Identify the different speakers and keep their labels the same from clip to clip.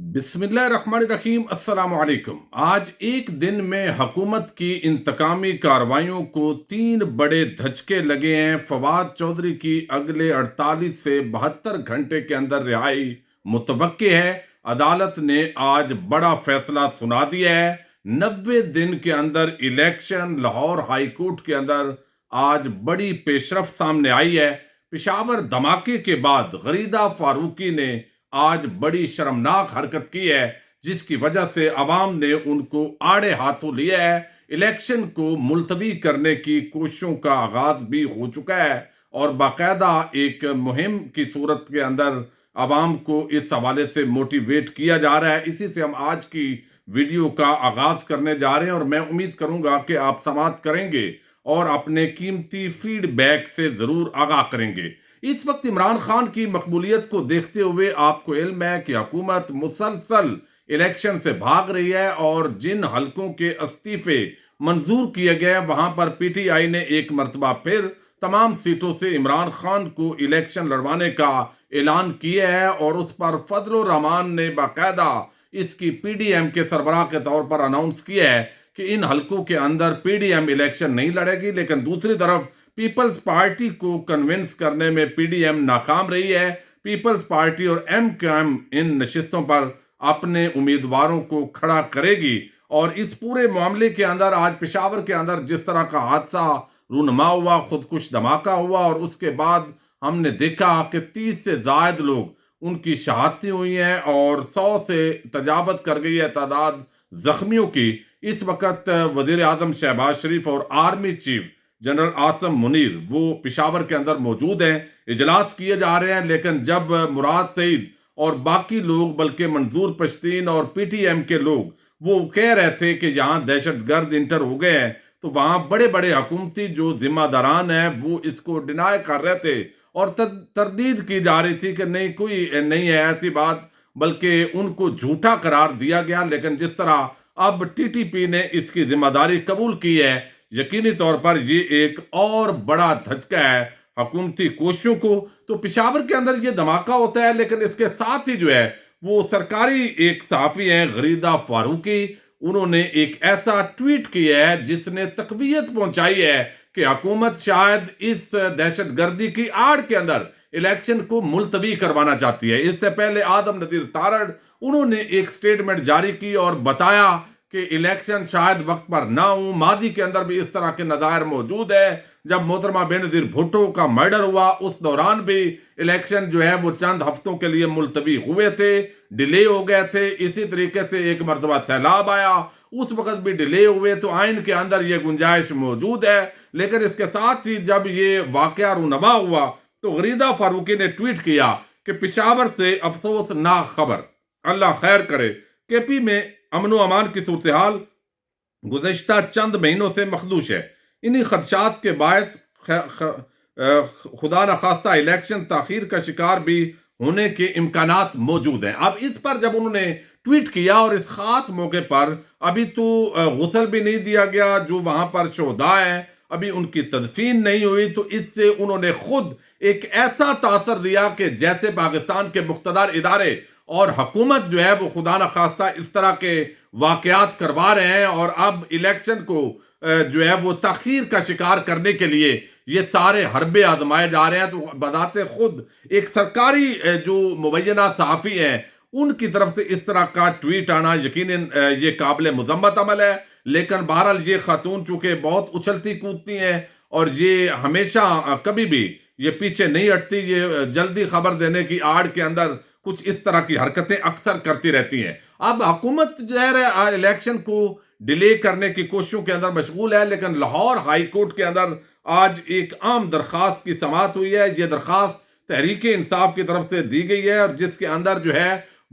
Speaker 1: بسم اللہ الرحمن الرحیم۔ السلام علیکم۔ آج ایک دن میں حکومت کی انتقامی کارروائیوں کو 3 بڑے دھچکے لگے ہیں۔ فواد چودھری کی اگلے 48 سے 72 گھنٹے کے اندر رہائی متوقع ہے۔ عدالت نے آج بڑا فیصلہ سنا دیا ہے۔ 90 دن کے اندر الیکشن لاہور ہائی کورٹ کے اندر آج بڑی پیش رفت سامنے آئی ہے۔ پشاور دھماکے کے بعد غریدہ فاروقی نے آج بڑی شرمناک حرکت کی ہے، جس کی وجہ سے عوام نے ان کو آڑے ہاتھوں لیا ہے۔ الیکشن کو ملتوی کرنے کی کوششوں کا آغاز بھی ہو چکا ہے اور باقاعدہ ایک مہم کی صورت کے اندر عوام کو اس حوالے سے موٹیویٹ کیا جا رہا ہے۔ اسی سے ہم آج کی ویڈیو کا آغاز کرنے جا رہے ہیں اور میں امید کروں گا کہ آپ سماعت کریں گے اور اپنے قیمتی فیڈ بیک سے ضرور آگاہ کریں گے۔ اس وقت عمران خان کی مقبولیت کو دیکھتے ہوئے آپ کو علم ہے کہ حکومت مسلسل الیکشن سے بھاگ رہی ہے اور جن حلقوں کے استعفے منظور کیے گئے وہاں پر پی ٹی آئی نے ایک مرتبہ پھر تمام سیٹوں سے عمران خان کو الیکشن لڑوانے کا اعلان کیا ہے اور اس پر فضل الرحمان نے باقاعدہ اس کی پی ڈی ایم کے سربراہ کے طور پر اناؤنس کیا ہے کہ ان حلقوں کے اندر پی ڈی ایم الیکشن نہیں لڑے گی، لیکن دوسری طرف پیپلز پارٹی کو کنونس کرنے میں پی ڈی ایم ناکام رہی ہے۔ پیپلز پارٹی اور ایم کیو ایم ان نشستوں پر اپنے امیدواروں کو کھڑا کرے گی اور اس پورے معاملے کے اندر آج پشاور کے اندر جس طرح کا حادثہ رونما ہوا، خودکش دھماکہ ہوا اور اس کے بعد ہم نے دیکھا کہ 30 سے زائد لوگ ان کی شہادتیں ہوئی ہیں اور 100 سے تجاوز کر گئی ہے تعداد زخمیوں کی۔ اس وقت وزیر اعظم شہباز شریف اور army chief general Asim Munir وہ پشاور کے اندر موجود ہیں، اجلاس کیے جا رہے ہیں، لیکن جب مراد سعید اور باقی لوگ بلکہ منظور پشتین اور پی ٹی ایم کے لوگ وہ کہہ رہے تھے کہ یہاں دہشت گرد انٹر ہو گئے ہیں، تو وہاں بڑے بڑے حکومتی جو ذمہ داران ہیں وہ اس کو ڈینائی کر رہے تھے اور تردید کی جا رہی تھی کہ نہیں، کوئی نہیں ہے ایسی بات، بلکہ ان کو جھوٹا قرار دیا گیا۔ لیکن جس طرح اب ٹی ٹی پی نے اس کی ذمہ داری قبول کی ہے، یقینی طور پر یہ ایک اور بڑا دھچکا ہے حکومتی کوششوں کو۔ تو پشاور کے اندر یہ دھماکہ ہوتا ہے، لیکن اس کے ساتھ ہی جو ہے وہ سرکاری ایک صحافی ہیں غریدہ فاروقی، انہوں نے ایک ایسا ٹویٹ کیا ہے جس نے تقویت پہنچائی ہے کہ حکومت شاید اس دہشت گردی کی آڑ کے اندر الیکشن کو ملتوی کروانا چاہتی ہے۔ اس سے پہلے آدم ندیر تارڑ انہوں نے ایک سٹیٹمنٹ جاری کی اور بتایا کہ الیکشن شاید وقت پر نہ ہوں۔ ماضی کے اندر بھی اس طرح کے نظائر موجود ہے، جب محترمہ بینظیر بھٹو کا مرڈر ہوا اس دوران بھی الیکشن جو ہے وہ چند ہفتوں کے لیے ملتوی ہوئے تھے، ڈیلے ہو گئے تھے۔ اسی طریقے سے ایک مرتبہ سیلاب آیا، اس وقت بھی ڈیلے ہوئے، تو آئین کے اندر یہ گنجائش موجود ہے۔ لیکن اس کے ساتھ ہی جب یہ واقعہ رونما ہوا تو غریدہ فاروقی نے ٹویٹ کیا کہ پشاور سے افسوسناک خبر، اللہ خیر کرے، کے پی میں امن و امان کی صورتحال گزشتہ چند مہینوں سے مخدوش ہے۔ انہی خدشات کے باعث خدا نخواستہ الیکشن تاخیر کا شکار بھی ہونے کے امکانات موجود ہیں۔ اب اس پر جب انہوں نے ٹویٹ کیا اور اس خاص موقع پر ابھی تو غسل بھی نہیں دیا گیا جو وہاں پر شہداء ہیں، ابھی ان کی تدفین نہیں ہوئی، تو اس سے انہوں نے خود ایک ایسا تاثر دیا کہ جیسے پاکستان کے مقتدر ادارے اور حکومت جو ہے وہ خدا نخواستہ اس طرح کے واقعات کروا رہے ہیں اور اب الیکشن کو جو ہے وہ تاخیر کا شکار کرنے کے لیے یہ سارے حربے آزمائے جا رہے ہیں۔ تو بذات خود ایک سرکاری جو مبینہ صحافی ہیں ان کی طرف سے اس طرح کا ٹویٹ آنا یقیناً یہ قابل مذمت عمل ہے، لیکن بہرحال یہ خاتون چونکہ بہت اچھلتی کودتی ہیں اور یہ ہمیشہ کبھی بھی یہ پیچھے نہیں ہٹتی، یہ جلدی خبر دینے کی آڑ کے اندر کچھ اس طرح کی حرکتیں اکثر کرتی رہتی ہیں۔ اب حکومت جو ہے الیکشن کو ڈیلے کرنے کی کوششوں کے اندر مشغول ہے، لیکن لاہور ہائی کورٹ کے اندر آج ایک عام درخواست کی سماعت ہوئی ہے۔ یہ درخواست تحریک انصاف کی طرف سے دی گئی ہے اور جس کے اندر جو ہے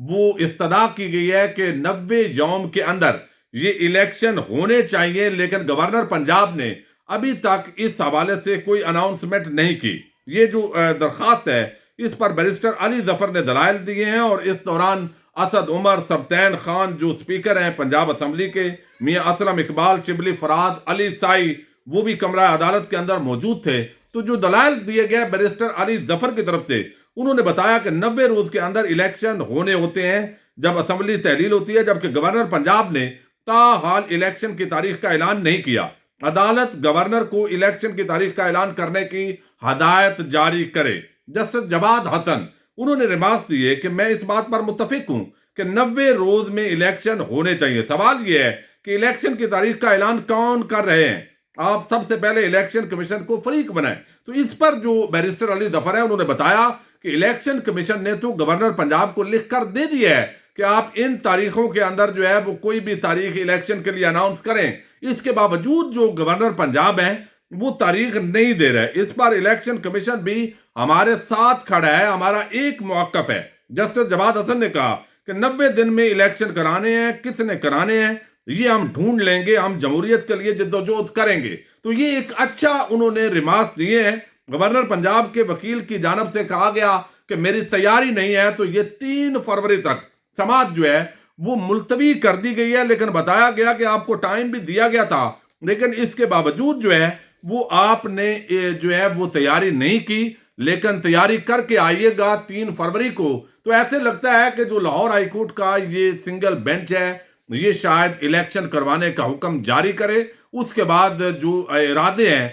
Speaker 1: وہ استدعا کی گئی ہے کہ 90 یوم کے اندر یہ الیکشن ہونے چاہیے، لیکن گورنر پنجاب نے ابھی تک اس حوالے سے کوئی اناؤنسمنٹ نہیں کی۔ یہ جو درخواست ہے اس پر بیرسٹر علی ظفر نے دلائل دیے ہیں اور اس دوران اسد عمر، سبطین خان جو سپیکر ہیں پنجاب اسمبلی کے، میاں اسلم اقبال، شبلی فراد، علی سائی وہ بھی کمرہ عدالت کے اندر موجود تھے۔ تو جو دلائل دیے گئے بیرسٹر علی ظفر کی طرف سے، انہوں نے بتایا کہ 90 روز کے اندر الیکشن ہونے ہوتے ہیں، جب اسمبلی تحلیل ہوتی ہے، جبکہ گورنر پنجاب نے تاحال الیکشن کی تاریخ کا اعلان نہیں کیا۔ عدالت گورنر کو الیکشن کی تاریخ کا اعلان کرنے کی ہدایت جاری کرے۔ جسٹس جواد حسن انہوں نے ریمارکس دیے کہ میں اس بات پر متفق ہوں کہ 90 روز میں الیکشن ہونے چاہیے۔ سوال یہ ہے کہ الیکشن کی تاریخ کا اعلان کون کر رہے ہیں؟ آپ سب سے پہلے الیکشن کمیشن کو فریق بنائیں۔ تو اس پر جو بیرسٹر علی ظفر ہے انہوں نے بتایا کہ الیکشن کمیشن نے تو گورنر پنجاب کو لکھ کر دے دیا ہے کہ آپ ان تاریخوں کے اندر جو ہے وہ کوئی بھی تاریخ الیکشن کے لیے اناؤنس کریں۔ اس کے باوجود جو گورنر پنجاب ہیں وہ تاریخ نہیں دے رہے۔ اس پر الیکشن کمیشن بھی ہمارے ساتھ کھڑا ہے، ہمارا ایک موقف ہے۔ جسٹس جواد حسن نے کہا کہ 90 دن میں الیکشن کرانے ہیں، کس نے کرانے ہیں یہ ہم ڈھونڈ لیں گے، ہم جمہوریت کے لیے جدوجہد کریں گے۔ تو یہ ایک اچھا انہوں نے ریمارکس دیے ہیں۔ گورنر پنجاب کے وکیل کی جانب سے کہا گیا کہ میری تیاری نہیں ہے، تو یہ 3 فروری تک سماعت جو ہے وہ ملتوی کر دی گئی ہے، لیکن بتایا گیا کہ آپ کو ٹائم بھی دیا گیا تھا، لیکن اس کے باوجود جو ہے وہ آپ نے جو ہے وہ تیاری نہیں کی، لیکن تیاری کر کے آئیے گا 3 فروری کو۔ تو ایسے لگتا ہے کہ جو لاہور ہائی کورٹ کا یہ سنگل بینچ ہے یہ شاید الیکشن کروانے کا حکم جاری کرے، اس کے بعد جو ارادے ہیں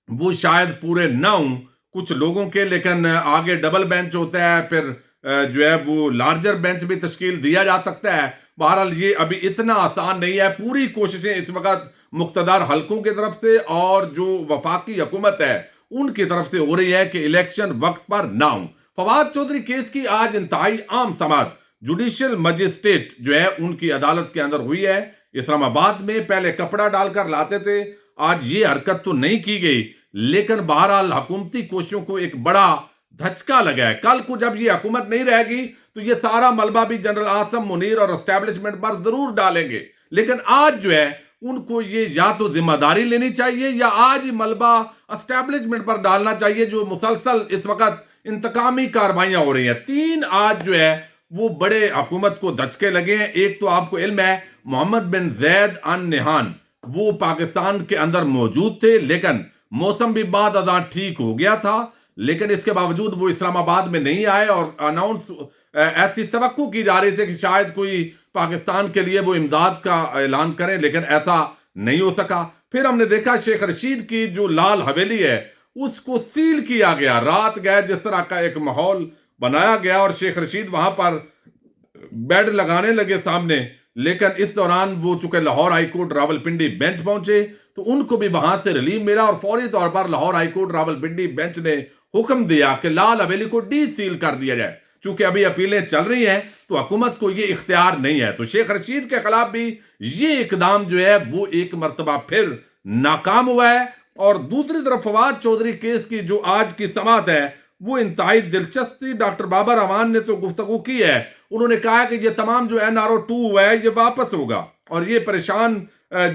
Speaker 1: وہ شاید پورے نہ ہوں کچھ لوگوں کے، لیکن آگے ڈبل بینچ ہوتا ہے، پھر جو ہے وہ لارجر بینچ بھی تشکیل دیا جا سکتا ہے۔ بہرحال یہ ابھی اتنا آسان نہیں ہے۔ پوری کوششیں اس وقت مقتدر حلقوں کی طرف سے اور جو وفاقی حکومت ہے ان کی طرف سے ہو رہی ہے کہ الیکشن وقت پر نہ ہوں۔ فواد چودھری کیس کی آج انتہائی عام سماعت جوڈیشل مجسٹریٹ جو ہے ان کی عدالت کے اندر ہوئی ہے۔ اسلام آباد میں پہلے کپڑا ڈال کر لاتے تھے، آج یہ حرکت تو نہیں کی گئی، لیکن بہرحال حکومتی کوششوں کو ایک بڑا دھچکا لگا ہے۔ کل کو جب یہ حکومت نہیں رہے گی تو یہ سارا ملبہ بھی جنرل عاصم منیر اور اسٹیبلشمنٹ پر ضرور ڈالیں گے، لیکن آج جو ہے ان کو یہ یا تو ذمہ داری لینی چاہیے یا آج ہی ملبہ اسٹیبلشمنٹ پر ڈالنا چاہیے، جو مسلسل اس وقت انتقامی کارروائیاں ہو رہی ہیں۔ 3 آج جو ہے وہ بڑے حکومت کو دھچکے لگے ہیں۔ ایک تو آپ کو علم ہے محمد بن زید ان نہان وہ پاکستان کے اندر موجود تھے، لیکن موسم بھی بعد ازاں ٹھیک ہو گیا تھا، لیکن اس کے باوجود وہ اسلام آباد میں نہیں آئے، اور اناؤنس ایسی توقع کی جا رہی تھی کہ شاید کوئی پاکستان کے لیے وہ امداد کا اعلان کریں، لیکن ایسا نہیں ہو سکا۔ پھر ہم نے دیکھا شیخ رشید کی جو لال حویلی ہے اس کو سیل کیا گیا، رات گئے جس طرح کا ایک ماحول بنایا گیا اور شیخ رشید وہاں پر بیڈ لگانے لگے سامنے، لیکن اس دوران وہ چونکہ Lahore high court Rawalpindi bench پہنچے تو ان کو بھی وہاں سے ریلیف ملا، اور فوری طور پر Lahore high court Rawalpindi bench نے حکم دیا کہ لال حویلی کو ڈی سیل کر دیا جائے۔ چونکہ ابھی اپیلیں چل رہی ہیں تو حکومت کو یہ اختیار نہیں ہے، تو شیخ رشید کے خلاف بھی یہ اقدام جو ہے وہ ایک مرتبہ پھر ناکام ہوا ہے۔ اور دوسری طرف فواد چودھری کیس کی جو آج کی سماعت ہے وہ انتہائی دلچسپ تھی۔ ڈاکٹر بابر امان نے تو گفتگو کی ہے، انہوں نے کہا کہ یہ تمام جو NRO 2 ہے یہ واپس ہوگا، اور یہ پریشان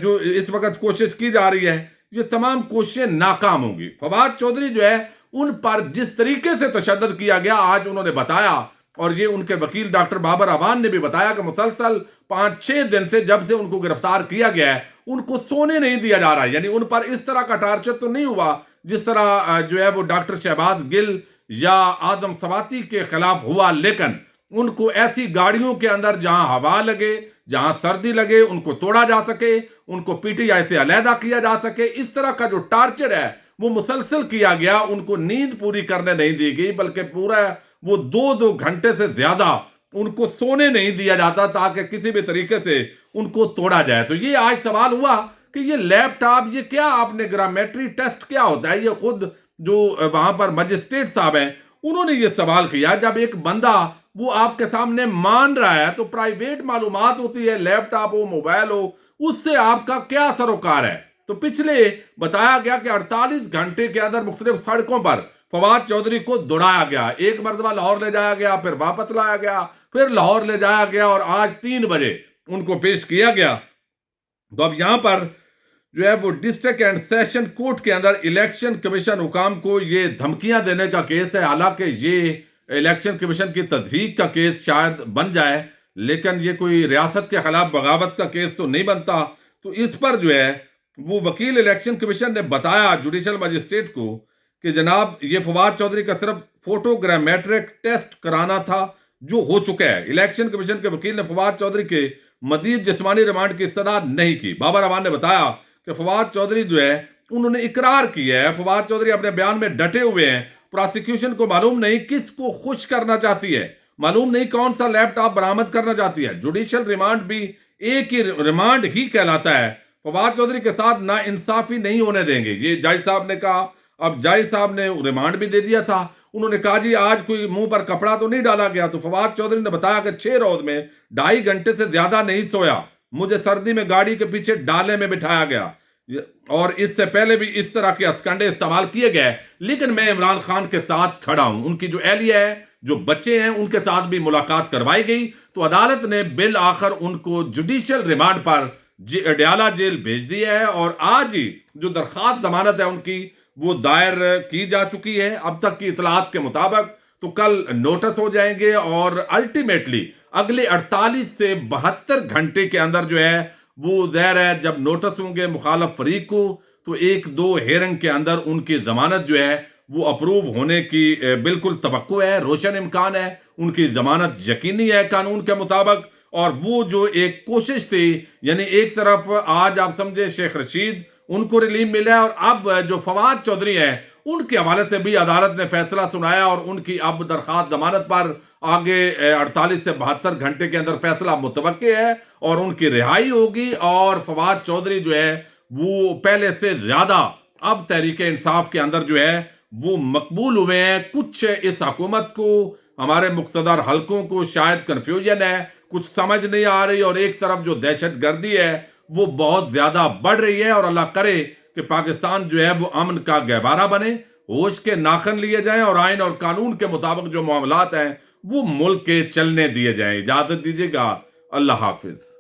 Speaker 1: جو اس وقت کوشش کی جا رہی ہے یہ تمام کوششیں ناکام ہوں گی۔ فواد چودھری جو ہے ان پر جس طریقے سے تشدد کیا گیا آج انہوں نے بتایا، اور یہ ان کے وکیل ڈاکٹر بابر امان نے بھی بتایا کہ مسلسل 5-6 دن سے جب سے ان کو گرفتار کیا گیا ہے ان کو سونے نہیں دیا جا رہا، یعنی ان پر اس طرح کا ٹارچر تو نہیں ہوا جس طرح جو ہے وہ ڈاکٹر شہباز گل یا آدم سواتی کے خلاف ہوا، لیکن ان کو ایسی گاڑیوں کے اندر جہاں ہوا لگے، جہاں سردی لگے ان کو توڑا جا سکے، ان کو PTI سے علیحدہ کیا جا سکے، اس طرح کا جو ٹارچر ہے وہ مسلسل کیا گیا۔ ان کو نیند پوری کرنے نہیں دی گئی، بلکہ پورا وہ 2 گھنٹے سے زیادہ ان کو سونے نہیں دیا جاتا تاکہ کسی بھی طریقے سے ان کو توڑا جائے۔ تو یہ آج سوال ہوا کہ یہ لیپ ٹاپ یہ کیا آپ نے گرامیٹری ٹیسٹ کیا ہوتا ہے؟ یہ خود جو وہاں پر مجسٹریٹ صاحب ہیں انہوں نے یہ سوال کیا، جب ایک بندہ وہ آپ کے سامنے مان رہا ہے تو پرائیویٹ معلومات ہوتی ہے، لیپ ٹاپ ہو موبائل ہو، اس سے آپ کا کیا سروکار ہے؟ تو پچھلے بتایا گیا کہ 48 گھنٹے کے اندر مختلف سڑکوں پر فواد چودھری کو دوڑایا گیا، ایک مرتبہ لاہور لے جایا گیا، پھر واپس لایا گیا، پھر لاہور لے جایا گیا، اور آج 3 بجے ان کو پیش کیا گیا۔ تو اب یہاں پر جو ہے وہ ڈسٹرکٹ اینڈ سیشن کورٹ کے اندر الیکشن کمیشن حکام کو یہ دھمکیاں دینے کا کیس ہے، حالانکہ یہ الیکشن کمیشن کی تضحیک کا کیس شاید بن جائے، لیکن یہ کوئی ریاست کے خلاف بغاوت کا کیس تو نہیں بنتا۔ تو اس پر جو ہے وہ وکیل الیکشن کمیشن نے بتایا جوڈیشل مجسٹریٹ کو کہ جناب یہ فواد چودھری کا صرف فوٹو گرامیٹرک ٹیسٹ کرانا تھا، جو ہو چکا ہے۔ الیکشن کمیشن کے وکیل نے فواد چودھری کے مزید جسمانی ریمانڈ کی استدعا نہیں کی۔ بابر امان نے بتایا کہ فواد چودھری جو ہے انہوں نے اقرار کیا ہے۔ فواد چودھری اپنے بیان میں ڈٹے ہوئے ہیں۔ پراسیکیوشن کو معلوم نہیں کس کو خوش کرنا چاہتی ہے، معلوم نہیں کون سا لیپ ٹاپ برآمد کرنا چاہتی ہے۔ جوڈیشل ریمانڈ بھی ایک ہی ریمانڈ ہی کہلاتا ہے۔ فواد چودھری کے ساتھ نا انصافی نہیں ہونے دیں گے، یہ جج صاحب نے کہا۔ اب جج صاحب نے ریمانڈ بھی دے دیا تھا۔ انہوں نے کہا جی آج کوئی منہ پر کپڑا تو نہیں ڈالا گیا؟ تو فواد چودھری نے بتایا کہ 6 روز میں 2.5 گھنٹے سے زیادہ نہیں سویا، مجھے سردی میں گاڑی کے پیچھے ڈالے میں بٹھایا گیا، اور اس سے پہلے بھی اس طرح کے ہتھکنڈے استعمال کیے گئے، لیکن میں عمران خان کے ساتھ کھڑا ہوں۔ ان کی جو اہلیہ ہے، جو بچے ہیں، ان کے ساتھ بھی ملاقات کروائی گئی، تو عدالت نے بالآخر ان کو جوڈیشل ریمانڈ پر اڈیالہ جیل بھیج دیا ہے، اور آج ہی جو درخواست ضمانت ہے ان کی وہ دائر کی جا چکی ہے۔ اب تک کی اطلاعات کے مطابق تو کل نوٹس ہو جائیں گے، اور الٹیمیٹلی اگلے 48 سے 72 گھنٹے کے اندر جو ہے وہ ظاہر ہے جب نوٹس ہوں گے مخالف فریق کو، تو 1-2 ہیرنگ کے اندر ان کی ضمانت جو ہے وہ اپروو ہونے کی بالکل توقع ہے، روشن امکان ہے، ان کی ضمانت یقینی ہے قانون کے مطابق۔ اور وہ جو ایک کوشش تھی، یعنی ایک طرف آج آپ سمجھے شیخ رشید ان کو ریلیف ملا ہے، اور اب جو فواد چودھری ہیں ان کے حوالے سے بھی عدالت نے فیصلہ سنایا، اور ان کی اب درخواست ضمانت پر آگے 48 سے 72 گھنٹے کے اندر فیصلہ متوقع ہے، اور ان کی رہائی ہوگی۔ اور فواد چودھری جو ہے وہ پہلے سے زیادہ اب تحریک انصاف کے اندر جو ہے وہ مقبول ہوئے ہیں۔ کچھ اس حکومت کو، ہمارے مقتدر حلقوں کو شاید کنفیوژن ہے، کچھ سمجھ نہیں آ رہی، اور ایک طرف جو دہشت گردی ہے وہ بہت زیادہ بڑھ رہی ہے، اور اللہ کرے کہ پاکستان جو ہے وہ امن کا گہوارہ بنے، ہوش کے ناخن لیے جائیں، اور آئین اور قانون کے مطابق جو معاملات ہیں وہ ملک کے چلنے دیے جائیں۔ اجازت دیجیے گا، اللہ حافظ۔